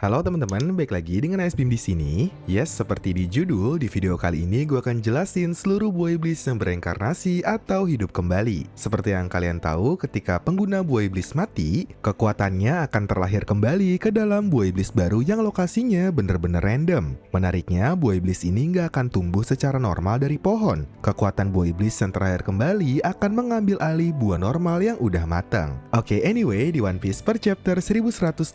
Halo teman-teman, baik lagi dengan AS Bim di sini. Yes, seperti di judul, di video kali ini gue akan jelasin seluruh buah iblis yang bereinkarnasi atau hidup kembali. Seperti yang kalian tahu, ketika pengguna buah iblis mati, kekuatannya akan terlahir kembali ke dalam buah iblis baru yang lokasinya bener-bener random. Menariknya, buah iblis ini nggak akan tumbuh secara normal dari pohon. Kekuatan buah iblis yang terlahir kembali akan mengambil alih buah normal yang udah matang. Oke, anyway, di One Piece per chapter 1183,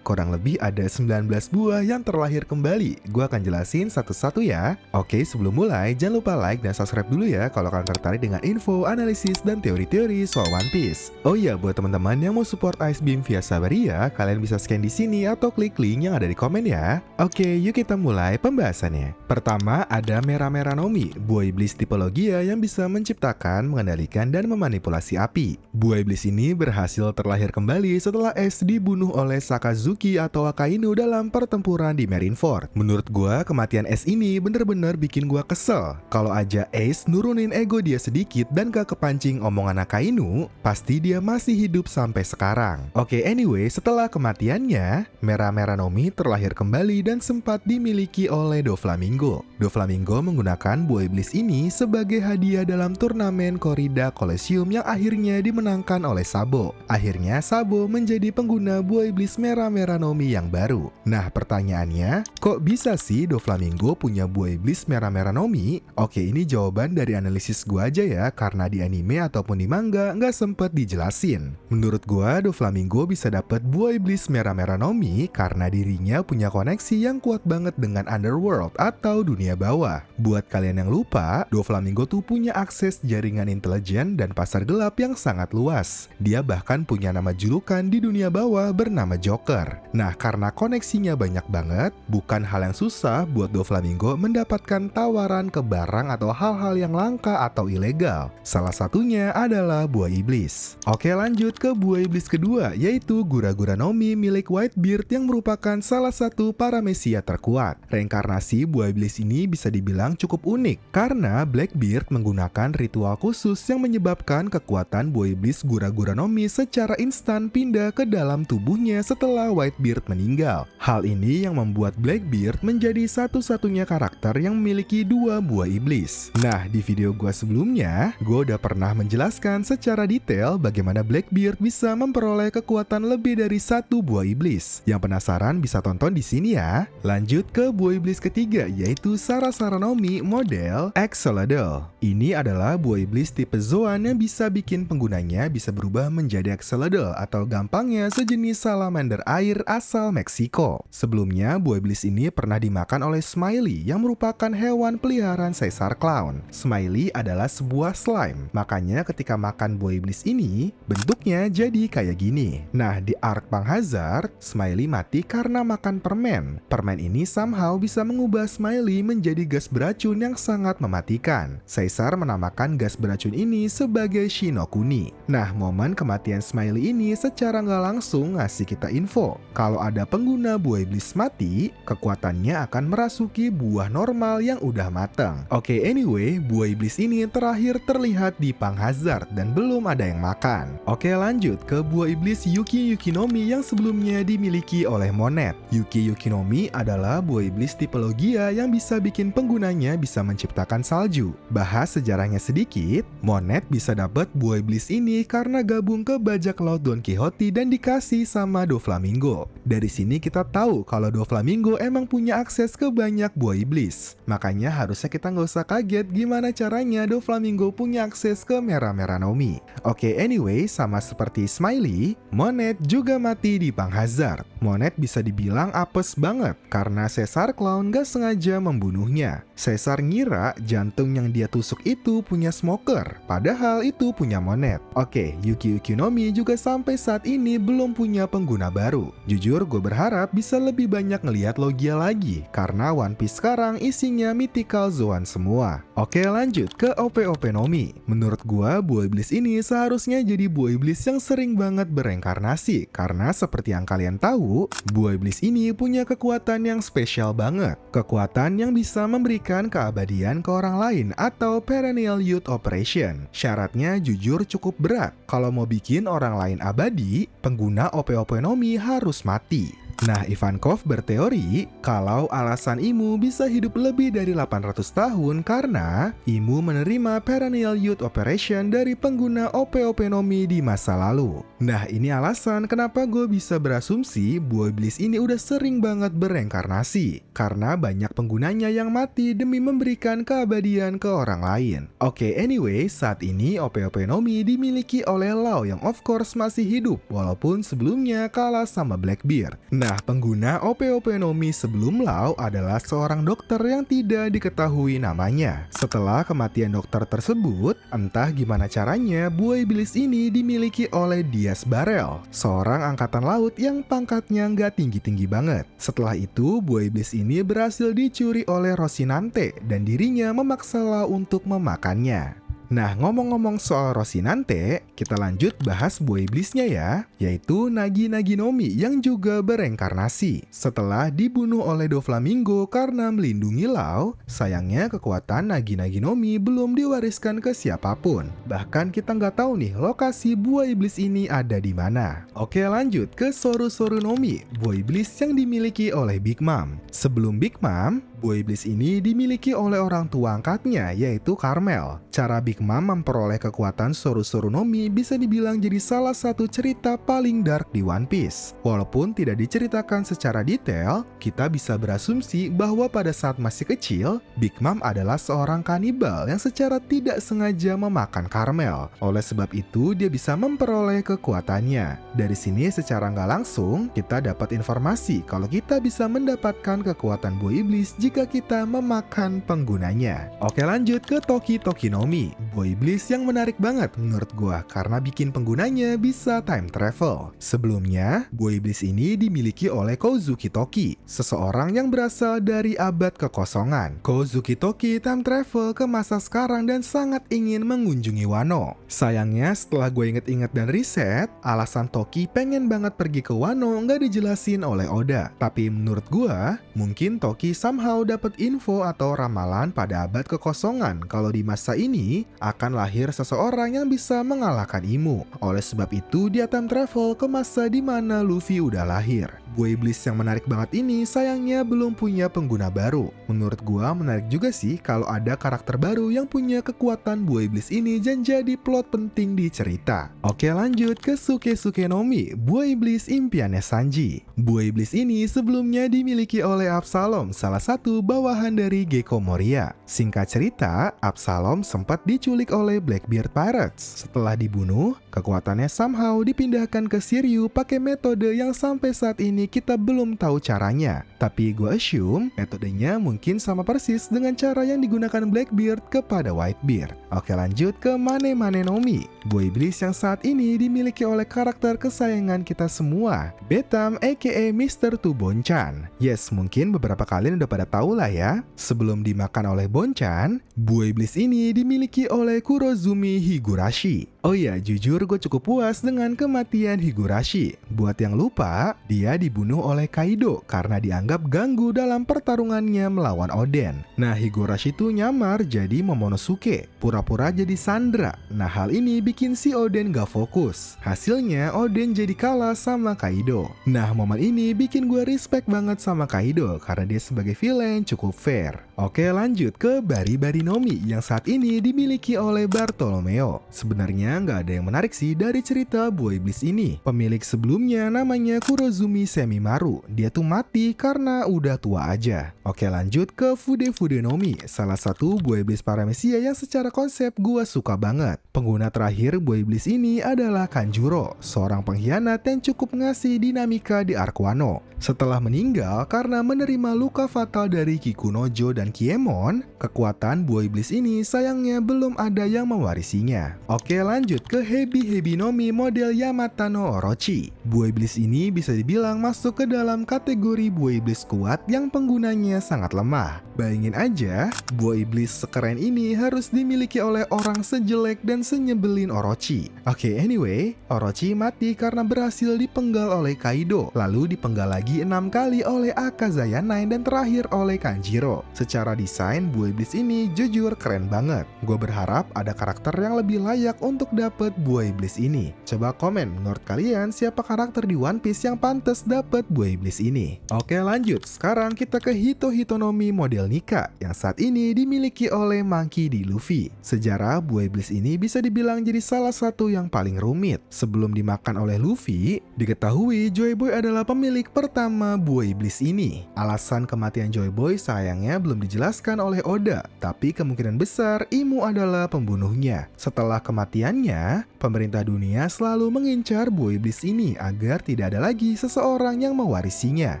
kurang lebih ada 19 buah yang terlahir kembali. Gua akan jelasin satu-satu ya. Oke, sebelum mulai, jangan lupa like dan subscribe dulu ya kalau kalian tertarik dengan info, analisis, dan teori-teori soal One Piece. Oh iya, buat teman-teman yang mau support Ice Beam via Sabaria, kalian bisa scan di sini atau klik link yang ada di komen ya. Oke, yuk kita mulai pembahasannya. Pertama, ada Mera-Mera Nomi, buah iblis tipe Logia yang bisa menciptakan, mengendalikan, dan memanipulasi api. Buah iblis ini berhasil terlahir kembali setelah Ace dibunuh oleh Sakazuki atau Akainu dalam pertempuran di Marineford. Menurut gua, kematian Ace ini bener-bener bikin gua kesel. Kalau aja Ace nurunin ego dia sedikit dan gak kepancing omongan Akainu, pasti dia masih hidup sampai sekarang. Oke, anyway, setelah kematiannya, Mera-Mera Nomi terlahir kembali dan sempat dimiliki oleh Doflamingo. Doflamingo menggunakan buah iblis ini sebagai hadiah dalam turnamen Corrida Coliseum yang akhirnya dimenangkan oleh Sabo. Akhirnya Sabo menjadi pengguna buah iblis Mera-Mera Nomi yang baru. Nah, pertanyaannya, kok bisa sih Doflamingo punya buah iblis Mera-Mera Nomi? Oke, ini jawaban dari analisis gua aja ya, karena di anime ataupun di manga nggak sempet dijelasin. Menurut gua, Doflamingo bisa dapat buah iblis Mera-Mera Nomi karena dirinya punya koneksi yang kuat banget dengan Underworld atau dunia bawah. Buat kalian yang lupa, Doflamingo tuh punya akses jaringan intelijen dan pasar gelap yang sangat luas. Dia bahkan punya nama julukan di dunia bawah bernama Joker. Nah, karena koneksinya banyak banget, bukan hal yang susah buat Doflamingo mendapatkan tawaran ke barang atau hal-hal yang langka atau ilegal. Salah satunya adalah buah iblis. Oke, lanjut ke buah iblis kedua, yaitu Gura-Gura Nomi milik Whitebeard yang merupakan salah satu paramesia terkuat. Reinkarnasi buah iblis ini bisa dibilang cukup unik, karena Blackbeard menggunakan ritual khusus yang menyebabkan kekuatan buah iblis Gura-Gura Nomi secara instan pindah ke dalam tubuhnya setelah Whitebeard meninggal. Hal ini yang membuat Blackbeard menjadi satu-satunya karakter yang memiliki dua buah iblis. Nah, di video gua sebelumnya, gua udah pernah menjelaskan secara detail bagaimana Blackbeard bisa memperoleh kekuatan lebih dari satu buah iblis. Yang penasaran bisa tonton di sini ya. Lanjut ke buah iblis ketiga, yaitu Sarasara Nomi model Axolotl. Ini adalah buah iblis tipe Zoan yang bisa bikin penggunanya bisa berubah menjadi Axolotl atau gampangnya sejenis salamander air asal Meksiko. Sebelumnya, buah iblis ini pernah dimakan oleh Smiley yang merupakan hewan peliharaan Caesar Clown. Smiley adalah sebuah slime, makanya ketika makan buah iblis ini, bentuknya jadi kayak gini. Nah, di arc Pang Hazard, Smiley mati karena makan permen. Permen ini somehow bisa mengubah Smiley menjadi gas beracun yang sangat mematikan. Caesar menamakan gas beracun ini sebagai Shinokuni. Nah, momen kematian Smiley ini secara nggak langsung ngasih kita info kalau ada pengguna buah iblis mati, kekuatannya akan merasuki buah normal yang udah matang. Oke, anyway, buah iblis ini terakhir terlihat di Pang Hazard dan belum ada yang makan. Oke, lanjut ke buah iblis Yuki Yukinomi yang sebelumnya dimiliki oleh Monet. Yuki Yukinomi adalah buah iblis tipe Logia yang bisa bikin penggunanya bisa menciptakan salju. Bahas sejarahnya sedikit, Monet bisa dapat buah iblis ini karena gabung ke bajak laut Don Quixote dan dikasih sama Doflamingo. Dari sini kita tahu kalau Doflamingo emang punya akses ke banyak buah iblis. Makanya harusnya kita nggak usah kaget gimana caranya Doflamingo punya akses ke Mera-Mera Nomi. Oke, anyway, sama seperti Smiley, Monet juga mati di Pang Hazard. Monet bisa dibilang apes banget karena Caesar Clown gak sengaja membunuhnya. Caesar ngira jantung yang dia tusuk itu punya Smoker, padahal itu punya Monet. Oke, Yuki Yukinomi juga sampai saat ini belum punya pengguna baru. Jujur, gue berharap bisa lebih banyak ngelihat Logia lagi, karena One Piece sekarang isinya mythical Zoan semua. Oke, lanjut ke OP-OP Nomi. Menurut gue, buah iblis ini seharusnya jadi buah iblis yang sering banget bereinkarnasi, karena seperti yang kalian tahu, buah iblis ini punya kekuatan yang spesial banget. Kekuatan yang bisa memberikan keabadian ke orang lain atau Perennial Youth Operation. Syaratnya jujur cukup berat. Kalau mau bikin orang lain abadi, pengguna OP-OP Nomi harus mati. Nah, Ivankov berteori kalau alasan Imu bisa hidup lebih dari 800 tahun karena Imu menerima Perennial Youth Operation dari pengguna OP-OP Nomi di masa lalu. Nah, ini alasan kenapa gue bisa berasumsi buah iblis ini udah sering banget bereinkarnasi karena banyak penggunanya yang mati demi memberikan keabadian ke orang lain. Oke, anyway, saat ini OP-OP Nomi dimiliki oleh Lau yang of course masih hidup walaupun sebelumnya kalah sama Blackbeard. Nah, pengguna OP-OP Nomi sebelum Lau adalah seorang dokter yang tidak diketahui namanya. Setelah kematian dokter tersebut, entah gimana caranya buah iblis ini dimiliki oleh Diaz Barel, seorang angkatan laut yang pangkatnya nggak tinggi-tinggi banget. Setelah itu, buah iblis ini berhasil dicuri oleh Rocinante dan dirinya memaksa Lau untuk memakannya. Nah, ngomong-ngomong soal Rocinante, kita lanjut bahas buah iblisnya ya, yaitu Nagi-Nagi Nomi yang juga bereinkarnasi. Setelah dibunuh oleh Doflamingo karena melindungi Lau, sayangnya kekuatan Nagi-Nagi Nomi belum diwariskan ke siapapun. Bahkan kita nggak tahu nih lokasi buah iblis ini ada di mana. Oke, lanjut ke Soru-Soru Nomi, buah iblis yang dimiliki oleh Big Mom. Sebelum Big Mom, buah iblis ini dimiliki oleh orang tua angkatnya, yaitu Carmel. Cara Big Mom memperoleh kekuatan Soru-Soru Nomi bisa dibilang jadi salah satu cerita paling dark di One Piece. Walaupun tidak diceritakan secara detail, kita bisa berasumsi bahwa pada saat masih kecil, Big Mom adalah seorang kanibal yang secara tidak sengaja memakan Carmel. Oleh sebab itu, dia bisa memperoleh kekuatannya. Dari sini secara nggak langsung, kita dapat informasi kalau kita bisa mendapatkan kekuatan buah iblis jika kita memakan penggunanya. Oke, lanjut ke Toki-Toki Nomi, buah iblis yang menarik banget menurut gua karena bikin penggunanya bisa time travel. Sebelumnya, buah iblis ini dimiliki oleh Kozuki Toki, seseorang yang berasal dari abad kekosongan. Kozuki Toki time travel ke masa sekarang dan sangat ingin mengunjungi Wano. Sayangnya setelah gue inget-inget dan riset, alasan Toki pengen banget pergi ke Wano nggak dijelasin oleh Oda. Tapi menurut gua, mungkin Toki somehow dapat info atau ramalan pada abad kekosongan kalau di masa ini akan lahir seseorang yang bisa mengalahkan Imu. Oleh sebab itu, dia time travel ke masa di mana Luffy udah lahir. Buah iblis yang menarik banget ini sayangnya belum punya pengguna baru. Menurut gua menarik juga sih kalau ada karakter baru yang punya kekuatan buah iblis ini dan jadi plot penting di cerita. Oke, lanjut ke Suke-Suke Nomi, buah iblis impiannya Sanji. Buah iblis ini sebelumnya dimiliki oleh Absalom, salah satu bawahan dari Gecko Moria. Singkat cerita, Absalom sempat diculik oleh Blackbeard Pirates. Setelah dibunuh, kekuatannya somehow dipindahkan ke Shiryu pakai metode yang sampai saat ini kita belum tahu caranya. Tapi gue assume metodenya mungkin sama persis dengan cara yang digunakan Blackbeard kepada Whitebeard. Oke, lanjut ke Mane-Mane Nomi, buah iblis yang saat ini dimiliki oleh karakter kesayangan kita semua, Betam aka Mr. Tu Bonchan. Yes, mungkin beberapa kalian udah pada tahu lah ya. Sebelum dimakan oleh Bonchan, buah iblis ini dimiliki oleh Kurozumi Higurashi. Oh iya, jujur gue cukup puas dengan kematian Higurashi. Buat yang lupa, dia dibunuh oleh Kaido karena dianggap ganggu dalam pertarungannya melawan Oden. Nah, Higurashi itu nyamar jadi Momonosuke, pura-pura jadi Sandra. Nah, hal ini bikin si Oden gak fokus. Hasilnya, Oden jadi kalah sama Kaido. Nah, momen ini bikin gue respect banget sama Kaido karena dia sebagai villain cukup fair. Oke, lanjut ke Bari-Bari Nomi yang saat ini dimiliki oleh Bartolomeo. Sebenarnya nggak ada yang menarik sih dari cerita buah iblis ini. Pemilik sebelumnya namanya Kurozumi Semimaru. Dia tuh mati karena udah tua aja. Oke, lanjut ke Fude-Fude Nomi, salah satu buah iblis paramecia yang secara konsep gua suka banget. Pengguna terakhir buah iblis ini adalah Kanjuro, seorang pengkhianat yang cukup ngasih dinamika di Arc Wano. Setelah meninggal karena menerima luka fatal dari Kikunojo dan Kiemon, kekuatan buah iblis ini sayangnya belum ada yang mewarisinya. Oke, lanjut ke Hebi-Hebi Nomi model Yamata no Orochi. Buah iblis ini bisa dibilang masuk ke dalam kategori buah iblis iblis kuat yang penggunanya sangat lemah. Bayangin aja, buah iblis sekeren ini harus dimiliki oleh orang sejelek dan senyebelin Orochi. Oke, anyway, Orochi mati karena berhasil dipenggal oleh Kaido, lalu dipenggal lagi 6 kali oleh Akazaya 9 dan terakhir oleh Kanjiro. Secara desain, buah iblis ini jujur keren banget. Gue berharap ada karakter yang lebih layak untuk dapet buah iblis ini. Coba komen menurut kalian siapa karakter di One Piece yang pantas dapet buah iblis ini. Oke, lanjut. Sekarang kita ke Hitohitonomi model Nika yang saat ini dimiliki oleh Monkey D. Luffy. Sejarah buah iblis ini bisa dibilang jadi salah satu yang paling rumit. Sebelum dimakan oleh Luffy, diketahui Joy Boy adalah pemilik pertama buah iblis ini. Alasan kematian Joy Boy sayangnya belum dijelaskan oleh Oda, tapi kemungkinan besar Imu adalah pembunuhnya. Setelah kematiannya, pemerintah dunia selalu mengincar buah iblis ini agar tidak ada lagi seseorang yang mewarisinya.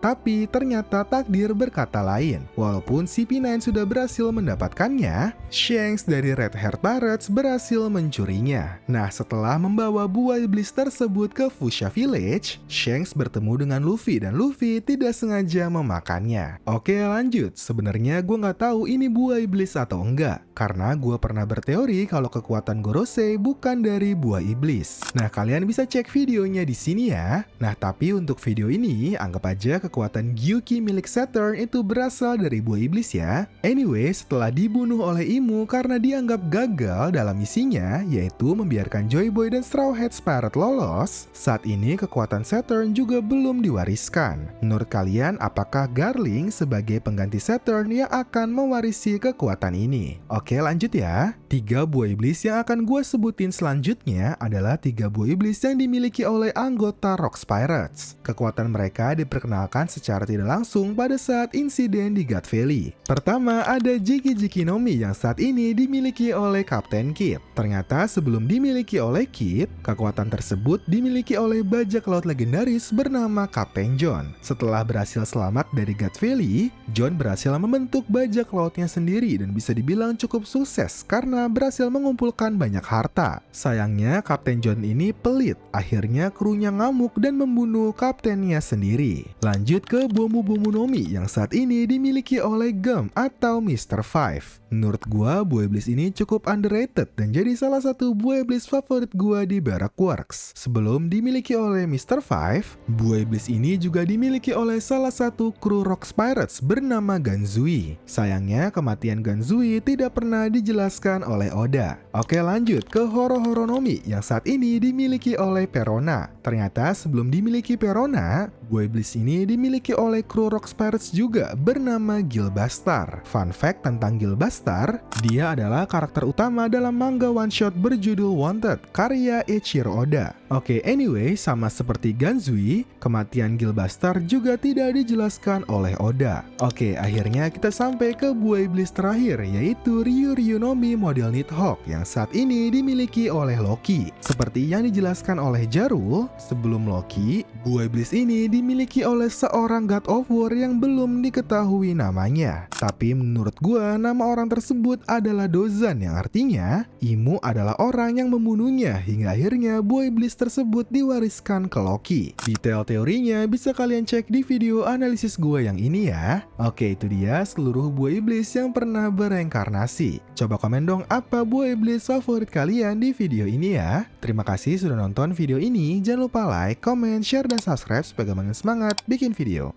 Tapi ternyata takdir berkata lain. Walaupun CP9 sudah berhasil mendapatkannya, Shanks dari Red Hair Pirates berhasil mencurinya. Nah, setelah membawa buah iblis tersebut ke Fuchsia Village, Shanks bertemu dengan Luffy dan Luffy tidak sengaja memakannya. Oke, lanjut. Sebenarnya gue nggak tahu ini buah iblis atau enggak, karena gue pernah berteori kalau kekuatan Gorosei bukan dari buah iblis. Nah, kalian bisa cek videonya di sini ya. Nah, tapi untuk video ini, anggap aja kekuatan Gyuki milik Saturn itu berasal dari buah iblis ya. Anyway, setelah dibunuh oleh Imu karena dianggap gagal dalam misinya, yaitu membiarkan Joy Boy dan Straw Hats Pirate lolos, saat ini kekuatan Saturn juga belum diwariskan. Menurut kalian, apakah Garling sebagai pengganti Saturn yang akan mewarisi kekuatan ini? Oke, lanjut ya. 3 buah iblis yang akan gue sebutin selanjutnya adalah 3 buah iblis yang dimiliki oleh anggota Rocks Pirates. Kekuatan mereka diperkenalkan secara tidak langsung pada saat insiden di God Valley. Pertama, ada Jiki Jiki no Mi yang saat ini dimiliki oleh Kapten Kid. Ternyata sebelum dimiliki oleh Kid, kekuatan tersebut dimiliki oleh bajak laut legendaris bernama Kapten John. Setelah berhasil selamat dari God Valley, John berhasil membentuk bajak lautnya sendiri dan bisa dibilang cukup sukses karena berhasil mengumpulkan banyak harta. Sayangnya Kapten John ini pelit, akhirnya krunya ngamuk dan membunuh kaptennya sendiri. Lanjut ke Bomu no Mi yang saat ini dimiliki oleh Gum atau Mr. Five. Menurut gua, buah iblis ini cukup underrated dan jadi salah satu buah iblis favorit gua di Baroque Works. Sebelum dimiliki oleh Mr. Five, buah iblis ini juga dimiliki oleh salah satu kru Rocks Pirates bernama Ganzui. Sayangnya kematian Ganzui tidak pernah dijelaskan oleh Oda. Oke, lanjut ke Horo-Horonomi yang saat ini dimiliki oleh Perona. Ternyata sebelum dimiliki Perona, buah iblis ini dimiliki oleh kru Rocks Pirates juga bernama Gilbastar. Fun fact tentang Gilbastar, dia adalah karakter utama dalam manga one shot berjudul Wanted karya Eiichiro Oda. Oke, anyway, sama seperti Ganzui, kematian Gilbastar juga tidak dijelaskan oleh Oda. Oke, akhirnya kita sampai ke buah iblis terakhir, yaitu Ryu no Mi model Nidhogg yang saat ini dimiliki oleh Loki. Seperti yang dijelaskan oleh Jarul, sebelum Loki, buah iblis ini dimiliki oleh seorang God of War yang belum diketahui namanya. Tapi menurut gua, nama orang tersebut adalah Dozan yang artinya Imu adalah orang yang membunuhnya hingga akhirnya buah iblis tersebut diwariskan ke Loki. Detail teorinya bisa kalian cek di video analisis gua yang ini ya. Oke, itu dia seluruh buah iblis yang pernah bereinkarnasi. Coba komen dong apa buah iblis favorit kalian di video ini ya. Terima kasih sudah nonton video ini. Jangan lupa like, comment, share, dan subscribe supaya makin semangat bikin video.